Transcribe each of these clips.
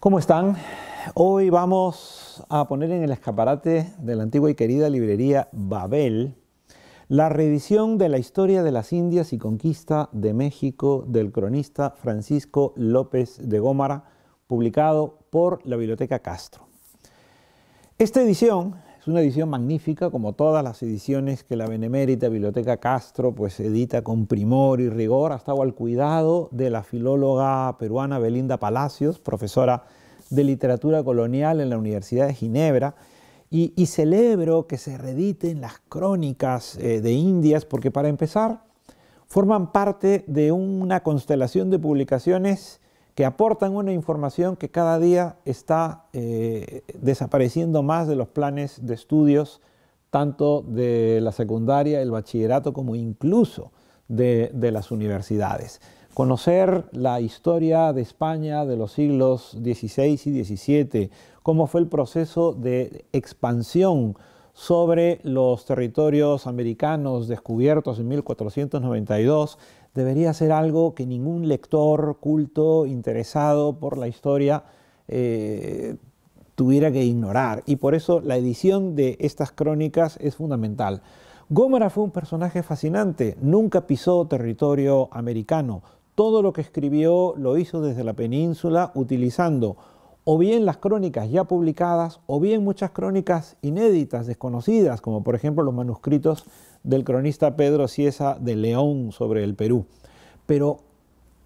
¿Cómo están? Hoy vamos a poner en el escaparate de la antigua y querida librería Babel la reedición de la historia de las Indias y conquista de México del cronista Francisco López de Gómara, publicado por la Biblioteca Castro. Esta edición es una edición magnífica, como todas las ediciones que la benemérita Biblioteca Castro pues edita con primor y rigor. Ha estado al cuidado de la filóloga peruana Belinda Palacios, profesora de literatura colonial en la Universidad de Ginebra, y celebro que se reediten las crónicas de Indias, porque para empezar forman parte de una constelación de publicaciones que aportan una información que cada día está desapareciendo más de los planes de estudios, tanto de la secundaria, el bachillerato, como incluso de las universidades. Conocer la historia de España de los siglos XVI y XVII, cómo fue el proceso de expansión sobre los territorios americanos descubiertos en 1492, debería ser algo que ningún lector culto, interesado por la historia, tuviera que ignorar. Y por eso la edición de estas crónicas es fundamental. Gómara fue un personaje fascinante, nunca pisó territorio americano. Todo lo que escribió lo hizo desde la península, utilizando o bien las crónicas ya publicadas, o bien muchas crónicas inéditas, desconocidas, como por ejemplo los manuscritos del cronista Pedro Cieza de León sobre el Perú. Pero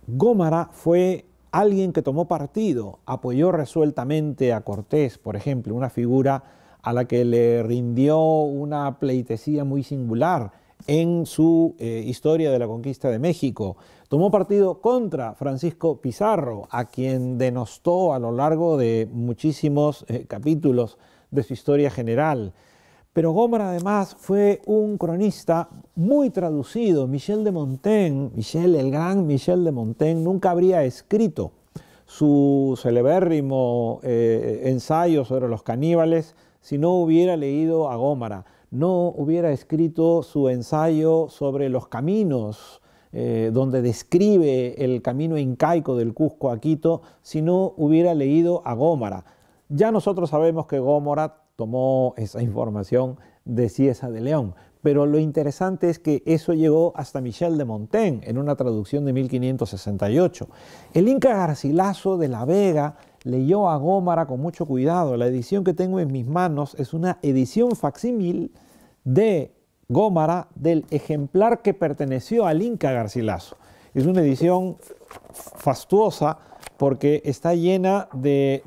Gómara fue alguien que tomó partido, apoyó resueltamente a Cortés, por ejemplo, una figura a la que le rindió una pleitesía muy singular en su historia de la conquista de México. Tomó partido contra Francisco Pizarro, a quien denostó a lo largo de muchísimos capítulos de su historia general. Pero Gómara además fue un cronista muy traducido. Michel de Montaigne, el gran Michel de Montaigne, nunca habría escrito su celebérrimo ensayo sobre los caníbales si no hubiera leído a Gómara. No hubiera escrito su ensayo sobre los caminos, donde describe el camino incaico del Cusco a Quito, si no hubiera leído a Gómara. Ya nosotros sabemos que Gómara tomó esa información de Cieza de León, pero lo interesante es que eso llegó hasta Michel de Montaigne en una traducción de 1568. El Inca Garcilaso de la Vega leyó a Gómara con mucho cuidado. La edición que tengo en mis manos es una edición facsímil de Gómara del ejemplar que perteneció al Inca Garcilaso. Es una edición fastuosa porque está llena de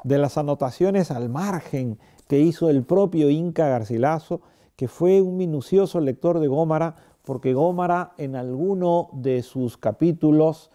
las anotaciones al margen que hizo el propio Inca Garcilaso, que fue un minucioso lector de Gómara, porque Gómara en alguno de sus capítulos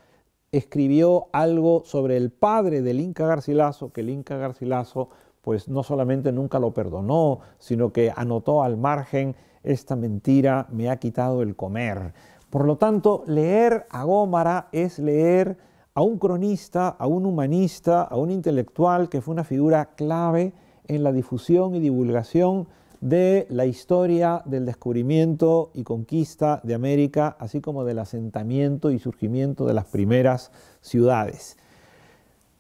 escribió algo sobre el padre del Inca Garcilaso, que el Inca Garcilaso pues no solamente nunca lo perdonó, sino que anotó al margen: esta mentira me ha quitado el comer. Por lo tanto, leer a Gómara es leer a un cronista, a un humanista, a un intelectual que fue una figura clave en la difusión y divulgación de la historia del descubrimiento y conquista de América, así como del asentamiento y surgimiento de las primeras ciudades.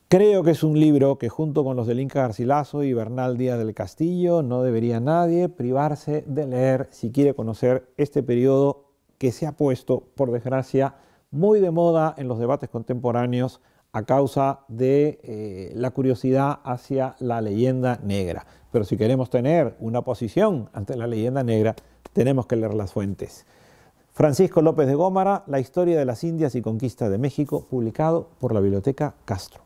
Creo que es un libro que, junto con los del Inca Garcilaso y Bernal Díaz del Castillo, no debería nadie privarse de leer si quiere conocer este periodo que se ha puesto, por desgracia, muy de moda en los debates contemporáneos a causa de la curiosidad hacia la leyenda negra. Pero si queremos tener una posición ante la leyenda negra, tenemos que leer las fuentes. Francisco López de Gómara, La historia de las Indias y conquista de México, publicado por la Biblioteca Castro.